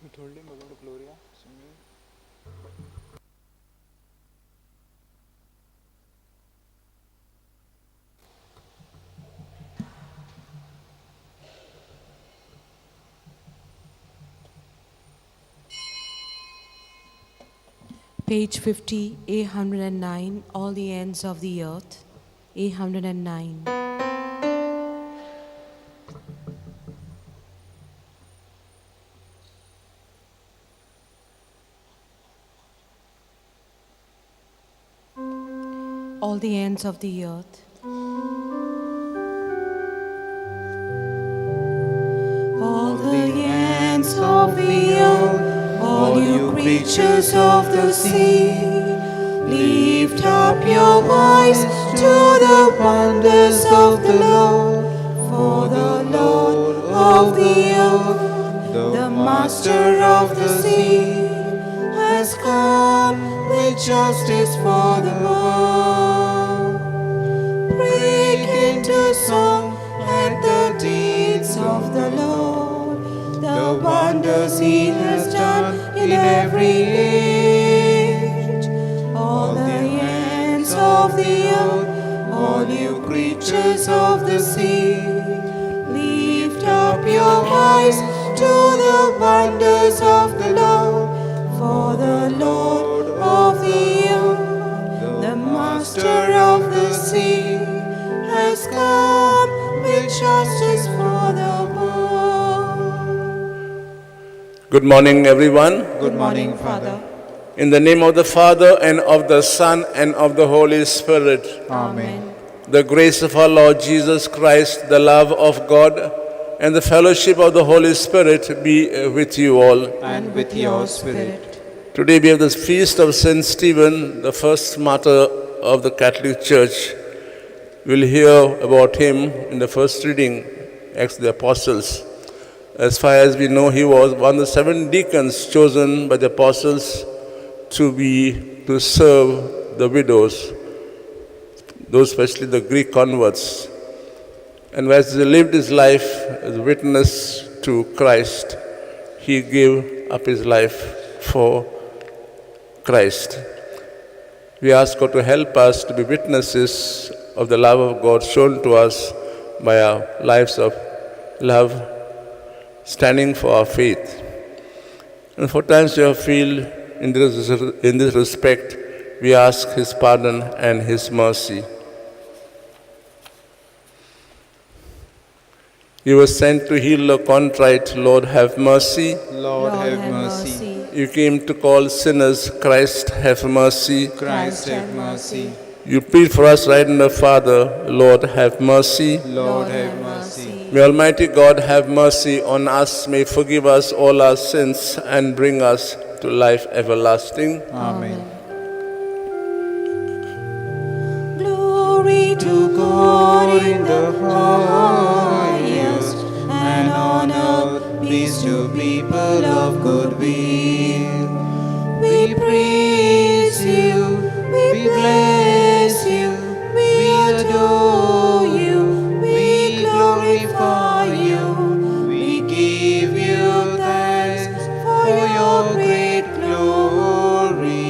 We told him about Gloria singing. Page 50, A109, All the Ends of the Earth, A109. All the ends of the earth. All the ends of the earth, all you creatures of the sea, lift up your eyes to the wonders of the Lord. For the Lord of the earth, the Master of the sea, has come with justice for the world. Break into song at the deeds of the Lord, the wonders He has done in every age. All the ends of the earth, all you creatures of the sea, lift up your eyes to the wonders of the Lord. For the Lord of the earth, the Master of the sea, has come with justice for the world. Good morning, everyone. Good morning, Father. In the name of the Father, and of the Son, and of the Holy Spirit. Amen. The grace of our Lord Jesus Christ, the love of God, and the fellowship of the Holy Spirit be with you all. And with your spirit. Today we have the feast of Saint Stephen, the first martyr of the Catholic Church. We'll hear about him in the first reading, Acts of the Apostles. As far as we know, he was one of the 7 deacons chosen by the apostles to serve the widows, those especially the Greek converts. And as he lived his life as a witness to Christ, he gave up his life for Christ. We ask God to help us to be witnesses of the love of God shown to us by our lives of love, standing for our faith. And for times we feel in this respect, we ask His pardon and His mercy. You were sent to heal the contrite. Lord, have mercy. Lord, have mercy. You came to call sinners. Christ, have mercy. Christ, have mercy. You plead for us right in the Father. Lord, have mercy. Lord, have mercy. May Almighty God have mercy on us, may forgive us all our sins, and bring us to life everlasting. Amen. Glory to God in the highest, And on earth peace to people of good will. We praise you, we bless you, we adore you, we glorify you, we give you thanks for your great glory.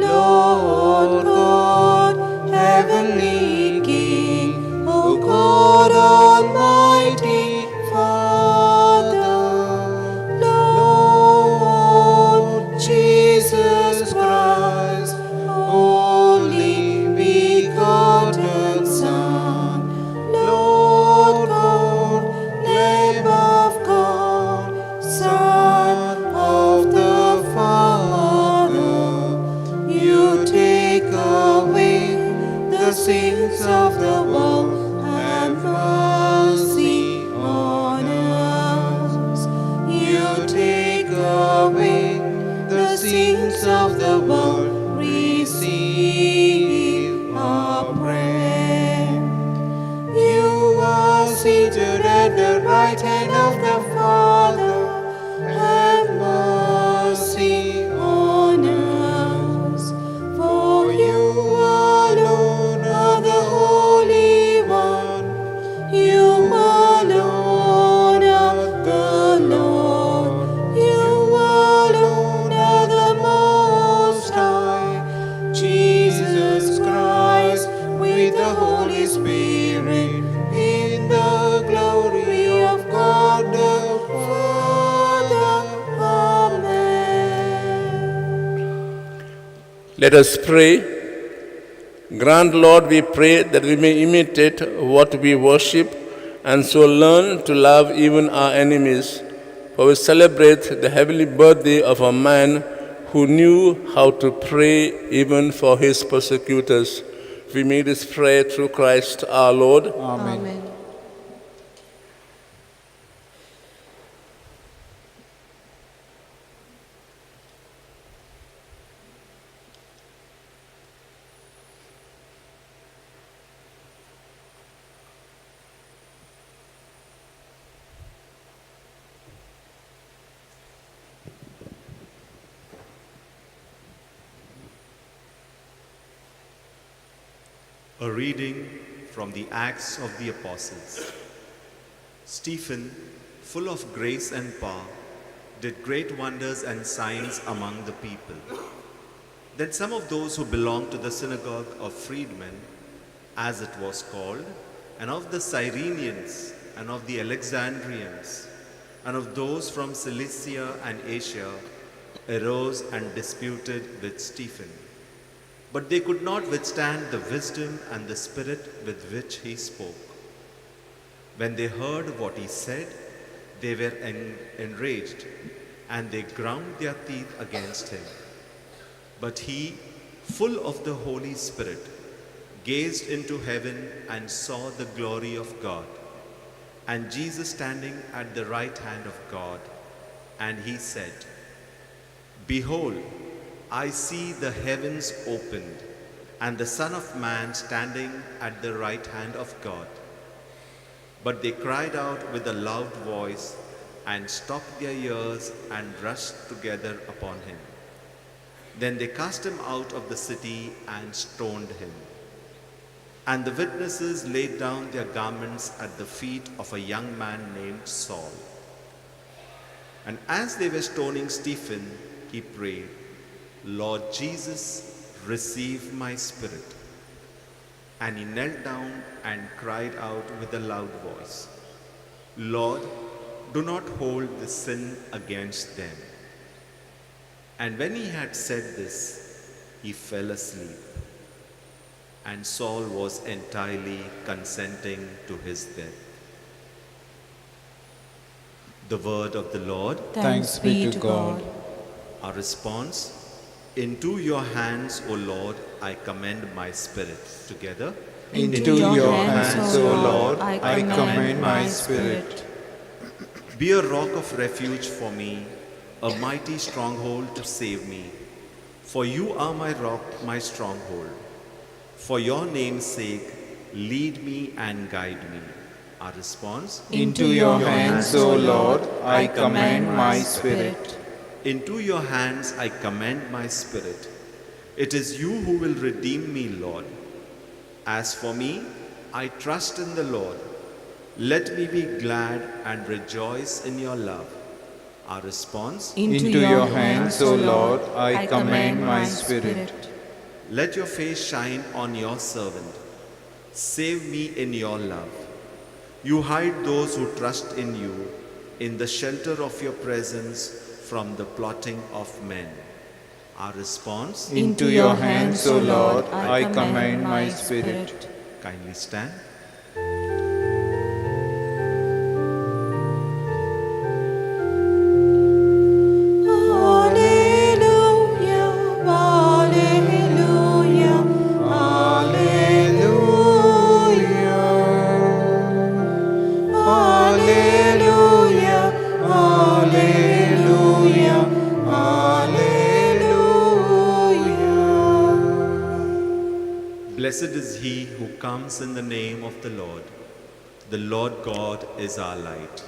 Lord God, heavenly King, O God Almighty Father, Lord Jesus Christ, Let us pray. Grant, Lord, we pray, that we may imitate what we worship and so learn to love even our enemies. For we celebrate the heavenly birthday of a man who knew how to pray even for his persecutors. We make this prayer through Christ our Lord. Amen. Amen. A reading from the Acts of the Apostles. Stephen, full of grace and power, did great wonders and signs among the people. Then some of those who belonged to the synagogue of freedmen, as it was called, and of the Cyrenians, and of the Alexandrians, and of those from Cilicia and Asia, arose and disputed with Stephen. But they could not withstand the wisdom and the spirit with which he spoke. When they heard what he said, they were enraged, and they ground their teeth against him. But he, full of the Holy Spirit, gazed into heaven and saw the glory of God, and Jesus standing at the right hand of God. And he said, "Behold, I see the heavens opened, and the Son of Man standing at the right hand of God." But they cried out with a loud voice, and stopped their ears, and rushed together upon him. Then they cast him out of the city and stoned him. And the witnesses laid down their garments at the feet of a young man named Saul. And as they were stoning Stephen, he prayed, "Lord Jesus, receive my spirit." And he knelt down and cried out with a loud voice, "Lord, do not hold this sin against them." And when he had said this, he fell asleep. And Saul was entirely consenting to his death. The word of the Lord. Thanks be to God. Our response: into your hands, O Lord, I commend my spirit. Together. Into your hands, O Lord, I commend my spirit. Be a rock of refuge for me, a mighty stronghold to save me. For you are my rock, my stronghold. For your name's sake, lead me and guide me. Our response: Into your hands, O Lord, I commend my spirit. into your hands I commend my spirit. It is you who will redeem me, Lord. As for me, I trust in the Lord. Let me be glad and rejoice in your love. Our response: Into your hands, O Lord, I commend my spirit. let your face shine on your servant. Save me in your love. You hide those who trust in you in the shelter of your presence from the plotting of men. Our response: Into your hands, O Lord, I commend my spirit. kindly stand. Blessed is he who comes in the name of the Lord. The Lord God is our light.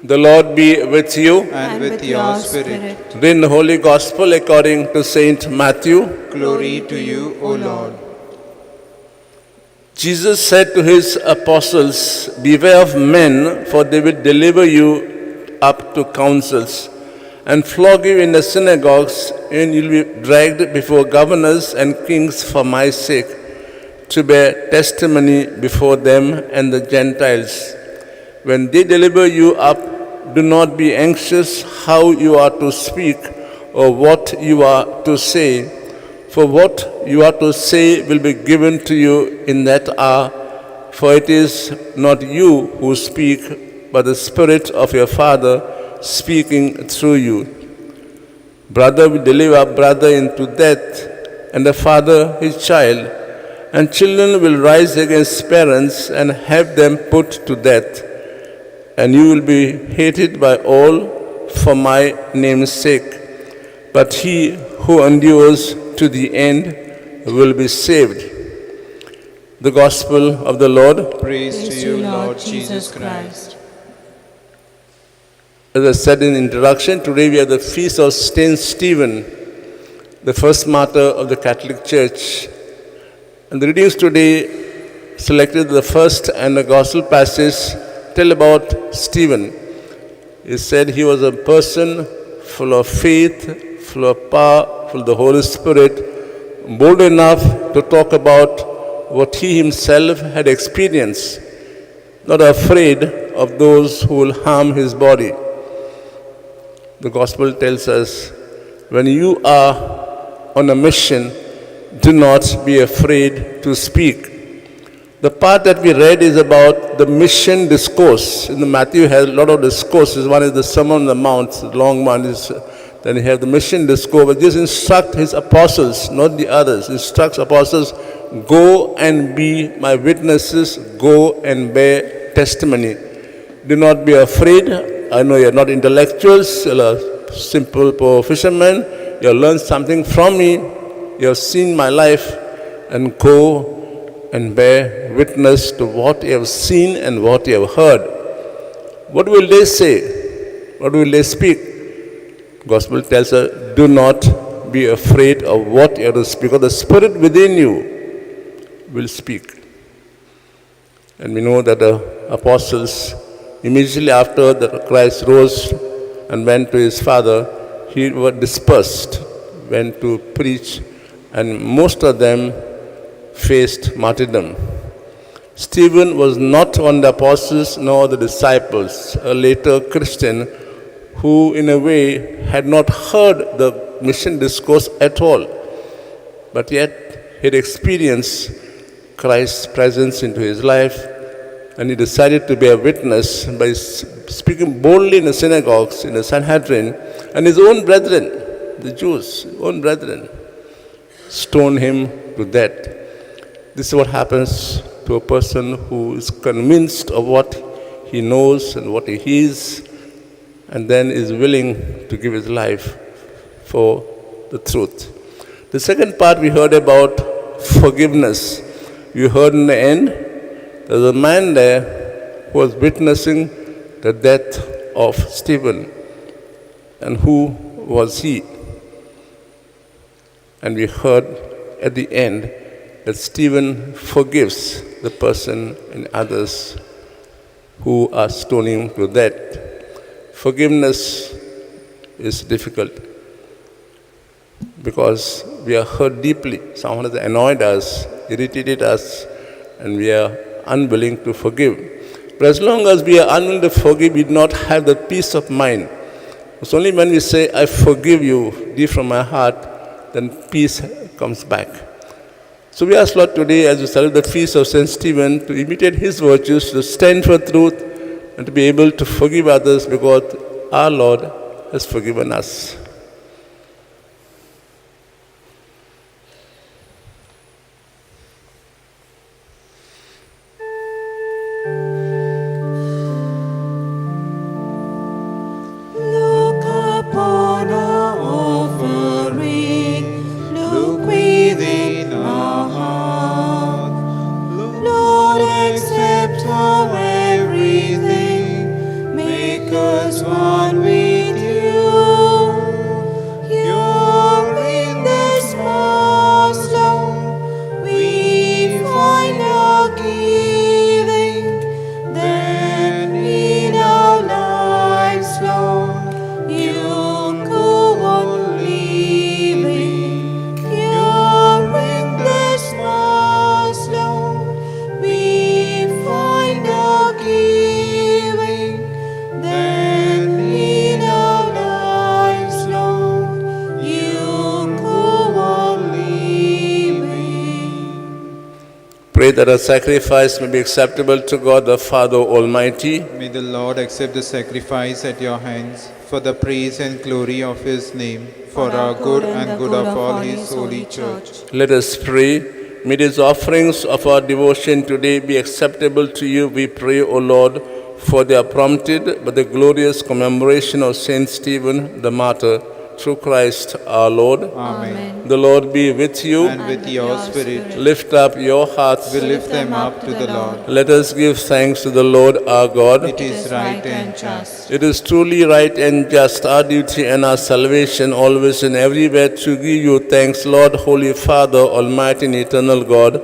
The Lord be with you. And with your spirit. Read the Holy Gospel according to Saint Matthew. Glory to you, O Lord. Jesus said to his apostles, "Beware of men, for they will deliver you up to councils, and flog you in the synagogues, and you'll be dragged before governors and kings for my sake, to bear testimony before them and the Gentiles. When they deliver you up, do not be anxious how you are to speak or what you are to say, for what you are to say will be given to you in that hour, for it is not you who speak, but the Spirit of your Father speaking through you. Brother will deliver brother into death, and the father his child, and children will rise against parents and have them put to death. And you will be hated by all for my name's sake, but he who endures to the end will be saved. The Gospel of the Lord. Praise to you, Lord Jesus Christ. As I said in the introduction, today we have the feast of Saint Stephen, the first martyr of the Catholic Church. And the readings today selected the first and the Gospel passage tell about Stephen. It said he was a person full of faith, full of power, full of the Holy Spirit, bold enough to talk about what he himself had experienced, not afraid of those who will harm his body. The Gospel tells us, when you are on a mission, do not be afraid to speak. The part that we read is about the mission discourse. In the Matthew has a lot of discourses. One is the Sermon on the Mount, the long one is, then you have the mission discourse. But this instructs his apostles, not the others. Instructs apostles, go and be my witnesses, go and bear testimony. Do not be afraid. I know you're not intellectuals, you're a simple poor fishermen. You have learned something from me. You have seen my life, and go and bear witness to what you have seen and what you have heard. What will they say? What will they speak? Gospel tells us, do not be afraid of what you have to speak, because the Spirit within you will speak. And we know that the apostles, immediately after that Christ rose and went to his Father, he was dispersed, went to preach, and most of them faced martyrdom. Stephen was not one of the apostles nor the disciples, a later Christian who in a way had not heard the mission discourse at all, but yet he had experienced Christ's presence into his life, and he decided to be a witness by speaking boldly in the synagogues, in the Sanhedrin, and his own brethren, the Jews, own brethren, stoned him to death. This is what happens to a person who is convinced of what he knows and what he hears, and then is willing to give his life for the truth. The second part we heard about forgiveness. You heard in the end, there was a man there who was witnessing the death of Stephen. And who was he? And we heard at the end that Stephen forgives the person and others who are stoning to death. Forgiveness is difficult because we are hurt deeply. Someone has annoyed us, irritated us, and we are unwilling to forgive. But as long as we are unwilling to forgive, we do not have the peace of mind. It's only when we say, I forgive you deep from my heart, then peace comes back. So we ask Lord today, as we celebrate the feast of St. Stephen, to imitate his virtues, to stand for truth, and to be able to forgive others because our Lord has forgiven us. Look upon our offering, look within our heart. Lord, accept our everything, make us one with you. pray that our sacrifice may be acceptable to God the Father Almighty. May the Lord accept the sacrifice at your hands for the praise and glory of his name, for our good and good of all his holy church. Let us pray. May these offerings of our devotion today be acceptable to you, we pray, O Lord, for they are prompted by the glorious commemoration of Saint Stephen the martyr, through Christ our Lord. Amen. The Lord be with you. And with your spirit, Lift up your hearts. we lift them up to the Lord. Let us give thanks to the Lord our God. It is right and just. It is truly right and just, our duty and our salvation, always and everywhere, to give you thanks, Lord, Holy Father, Almighty and Eternal God,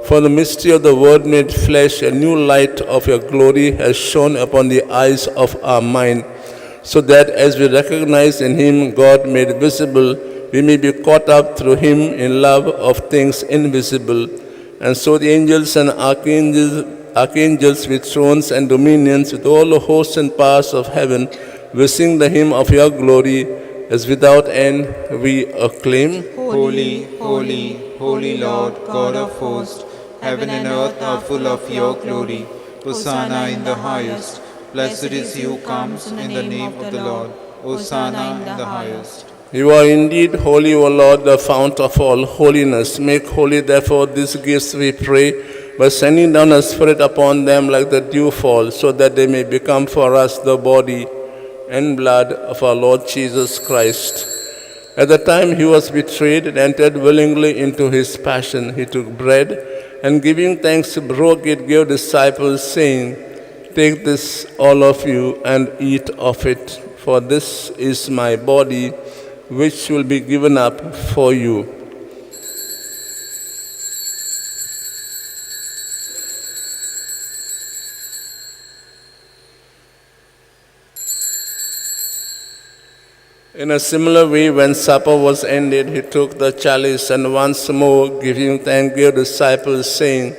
for the mystery of the Word made flesh. A new light of your glory has shone upon the eyes of our mind, so that as we recognize in him God made visible, we may be caught up through him in love of things invisible. And so the angels and archangels with thrones and dominions, with all the hosts and powers of heaven, will sing the hymn of your glory, as without end we acclaim. Holy, holy, holy Lord, God of hosts, heaven and earth are full of your glory. Hosanna in the highest. Blessed is he who comes in the name of the Lord. Hosanna in the highest. You are indeed holy, O Lord, the fount of all holiness. Make holy, therefore, these gifts, we pray, by sending down a Spirit upon them like the dew fall, so that they may become for us the body and blood of our Lord Jesus Christ. At the time he was betrayed and entered willingly into his passion, he took bread, and giving thanks, broke it, gave disciples, saying, Take this, all of you, and eat of it, for this is my body, which will be given up for you. In a similar way, when supper was ended, he took the chalice, and once more, giving thanks, gave disciples, saying,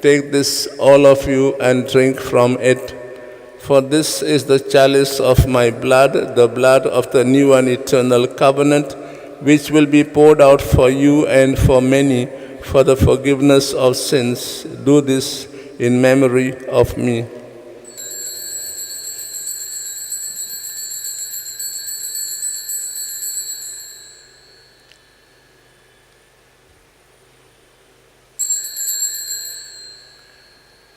Take this, all of you, and drink from it. For this is the chalice of my blood, the blood of the new and eternal covenant, which will be poured out for you and for many for the forgiveness of sins. Do this in memory of me.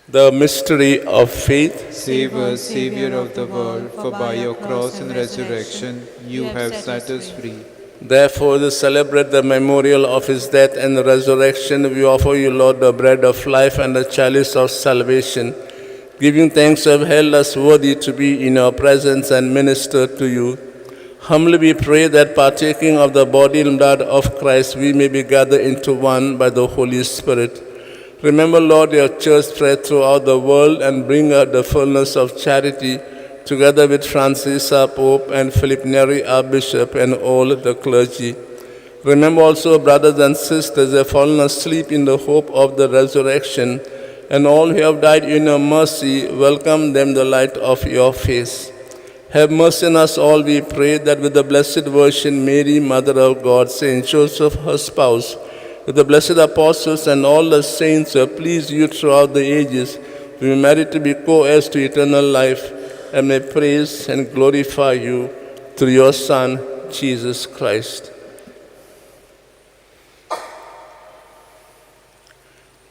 The mystery of faith. Save us, Savior of the world, for by your cross and resurrection you have set us free. Therefore, to celebrate the memorial of his death and resurrection, we offer you, Lord, the bread of life and the chalice of salvation. Giving thanks, you have held us worthy to be in your presence and minister to you. Humbly we pray that, partaking of the body and blood of Christ, we may be gathered into one by the Holy Spirit. Remember, Lord, your church spread throughout the world, and bring out the fullness of charity, together with Francis our Pope and Philip Neri our Bishop and all the clergy. Remember also brothers and sisters who have fallen asleep in the hope of the resurrection, and all who have died in your mercy. Welcome them the light of your face. Have mercy on us all, we pray, that with the Blessed Virgin Mary, Mother of God, Saint Joseph, her spouse, with the blessed apostles and all the saints who have pleased you throughout the ages, we may merit to be co-heirs to eternal life, and may praise and glorify you through your Son, Jesus Christ.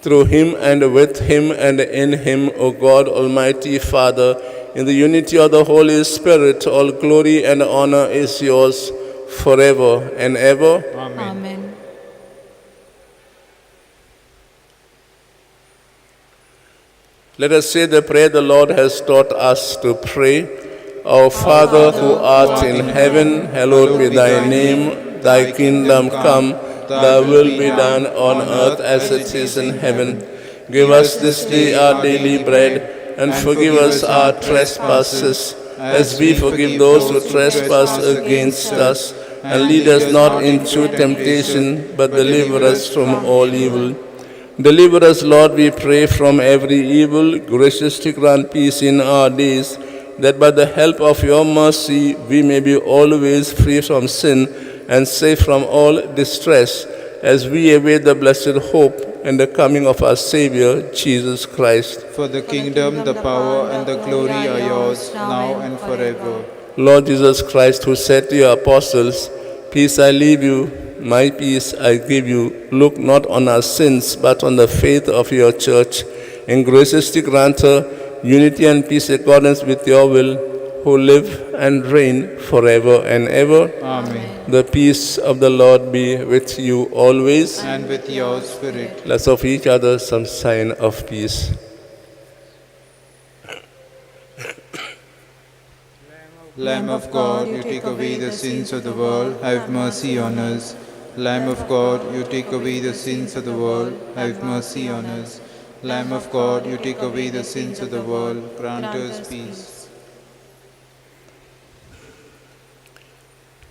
Through him and with him and in him, O God, Almighty Father, in the unity of the Holy Spirit, all glory and honor is yours forever and ever. Amen. Let us say the prayer the Lord has taught us to pray. Our Father who art in heaven, hallowed be thy name. Thy kingdom come, thy will be done on earth as it is in heaven. Give us this day our daily bread, and forgive us our trespasses, as we forgive those who trespass against us. And lead us not into temptation, but deliver us from all evil. Deliver us, Lord, we pray, from every evil. Graciously grant peace in our days, that by the help of your mercy we may be always free from sin and safe from all distress, as we await the blessed hope and the coming of our Savior, Jesus Christ. For the kingdom, the power, and the glory are yours, now and forever. Lord Jesus Christ, who said to your apostles, "Peace I leave you, my peace I give you," look not on our sins, but on the faith of your church, and graciously grant her unity and peace in accordance with your will, who live and reign forever and ever. Amen. The peace of the Lord be with you always. And with your spirit. Let's offer each other some sign of peace. Lamb of God, you take away the sins of the world, have mercy on us. Lamb of God, you take away the sins of the world, have mercy on us. Lamb of God, you take away the sins of the world, grant us peace.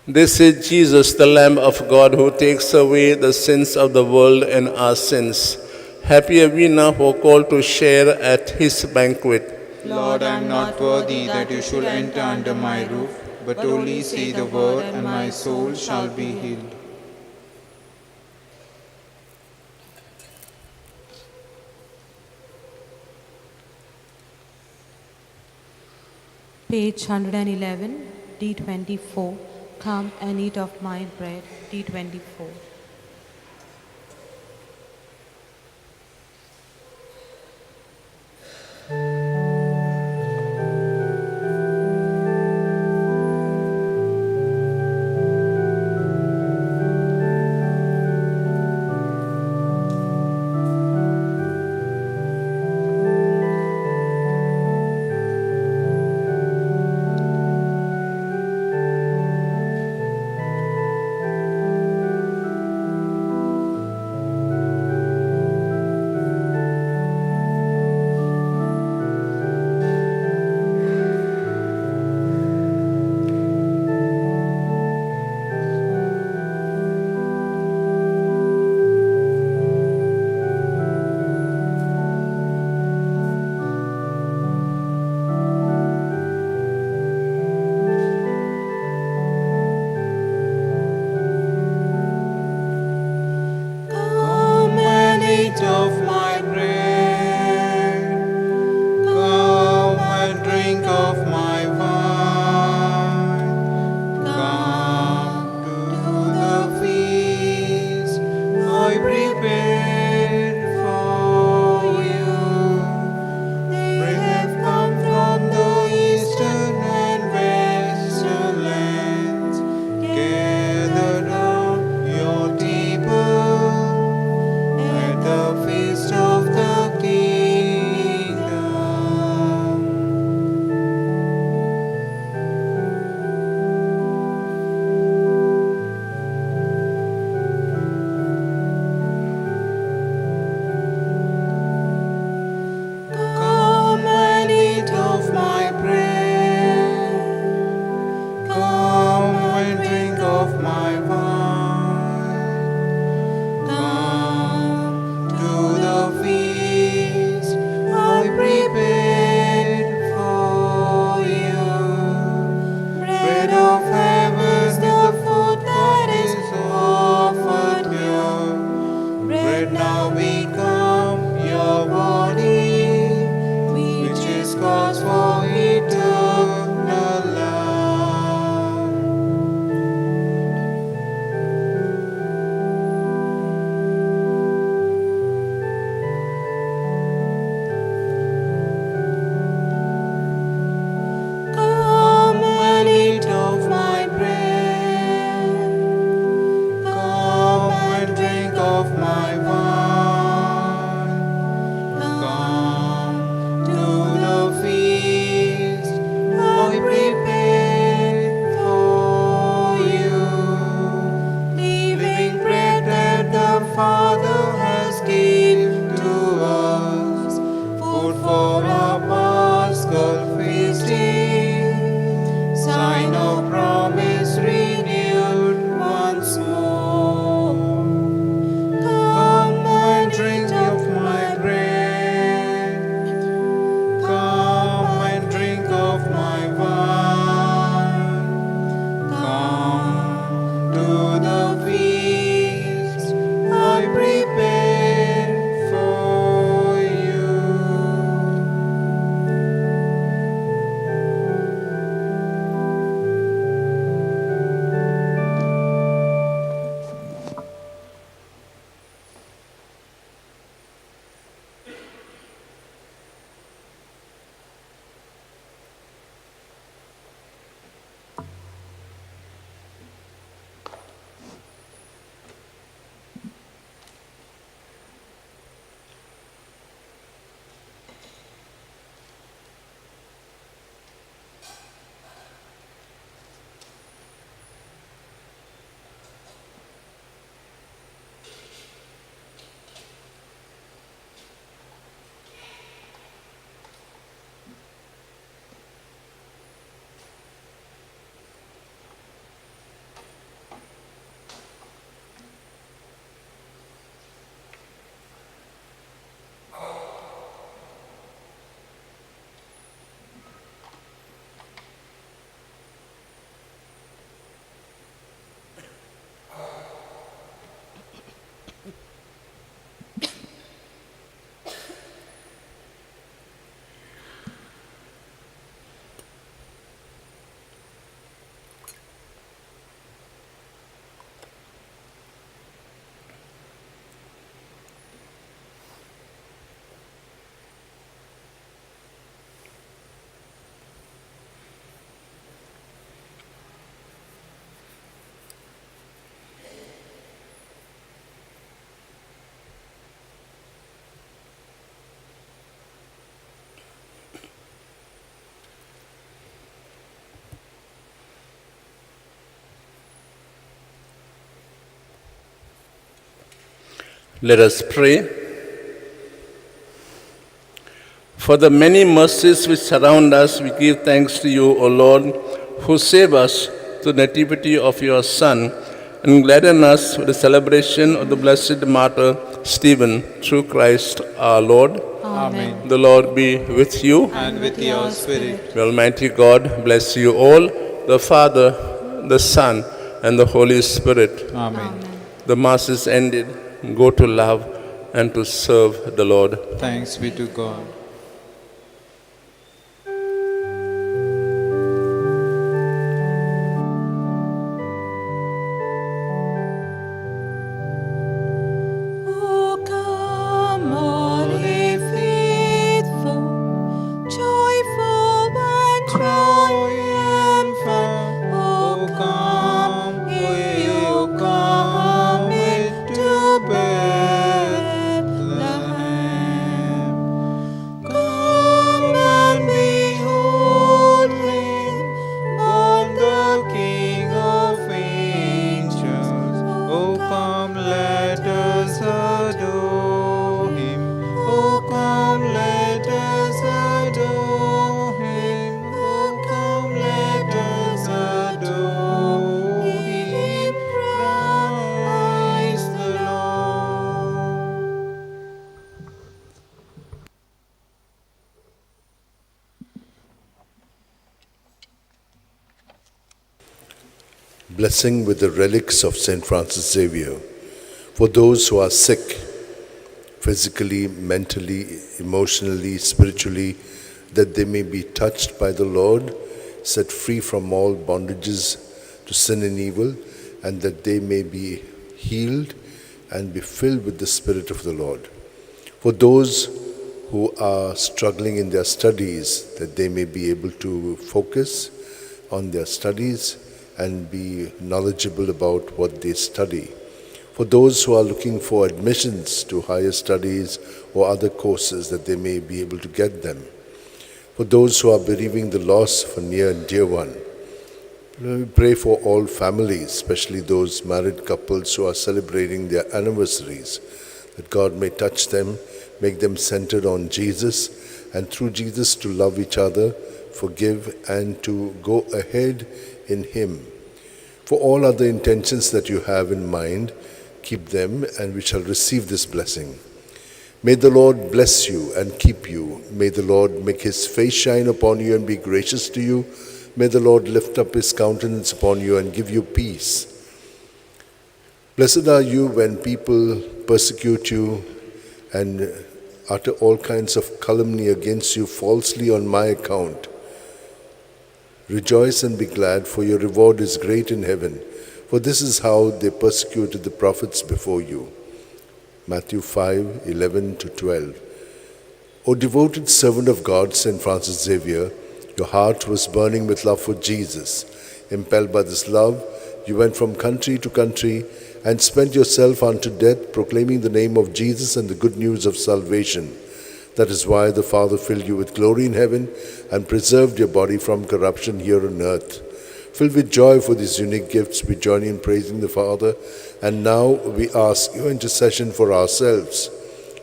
This is Jesus, the Lamb of God, who takes away the sins of the world and our sins. Happy are we now who are called to share at his banquet. Lord, I am not worthy that you should enter under my roof, but only say the word, and my soul shall be healed. Page 111, D24. Come and eat of my bread, D24. Let us pray. For the many mercies which surround us, we give thanks to you, O Lord, who save us through the nativity of your Son, and gladden us with the celebration of the blessed martyr Stephen, through Christ our Lord. Amen. The Lord be with you. And with your spirit. May Almighty God bless you all, the Father, the Son, and the Holy Spirit. Amen. The Mass is ended. Go to love and to serve the Lord. Thanks be to God. O come, all ye faithful, joyful and triumphant. O come, ye who come into Bethlehem. Come and behold him, born the King of angels. Oh, come, let us adore him. Oh, come, let us adore him. Oh, come, let us adore him. Praise the Lord. Blessing with the relics of St. Francis Xavier. For those who are sick, physically, mentally, emotionally, spiritually, that they may be touched by the Lord, set free from all bondages to sin and evil, and that they may be healed and be filled with the Spirit of the Lord. For those who are struggling in their studies, that they may be able to focus on their studies and be knowledgeable about what they study. For those who are looking for admissions to higher studies or other courses, that they may be able to get them. For those who are bereaving the loss of a near and dear one, we pray for all families, especially those married couples who are celebrating their anniversaries, that God may touch them, make them centered on Jesus, and through Jesus to love each other, forgive, and to go ahead in Him. For all other intentions that you have in mind, keep them, and we shall receive this blessing. May the Lord bless you and keep you. May the Lord make His face shine upon you and be gracious to you. May the Lord lift up His countenance upon you and give you peace. Blessed are you when people persecute you and utter all kinds of calumny against you falsely on my account. Rejoice and be glad, for your reward is great in heaven. For this is how they persecuted the prophets before you. Matthew 5:11-12. O devoted servant of God, St. Francis Xavier, your heart was burning with love for Jesus. Impelled by this love, you went from country to country and spent yourself unto death, proclaiming the name of Jesus and the good news of salvation. That is why the Father filled you with glory in heaven and preserved your body from corruption here on earth. Filled with joy for these unique gifts, we join in praising the Father, and now we ask your intercession for ourselves.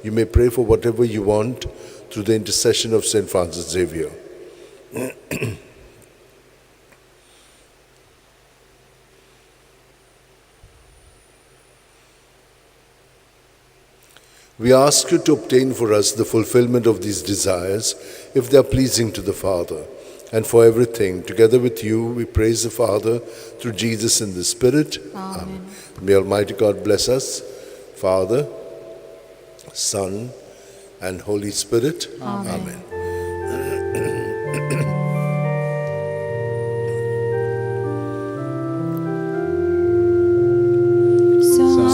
You may pray for whatever you want through the intercession of St. Francis Xavier. We ask you to obtain for us the fulfillment of these desires, if they are pleasing to the Father. And for everything, together with you, we praise the Father through Jesus in the Spirit. Amen. May Almighty God bless us, Father, Son, and Holy Spirit. Amen.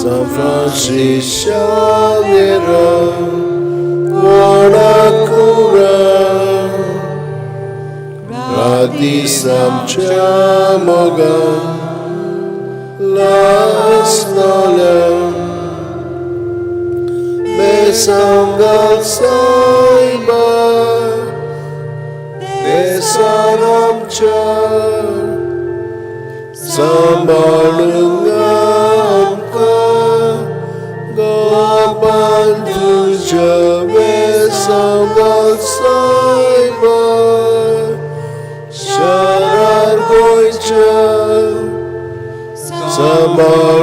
San Francis Xavier, ora cura, radisam chamoga, las nolem, mesangal saiba, desaram char, sambalungam ka, Samgal Saiba Sharar Goicha Samar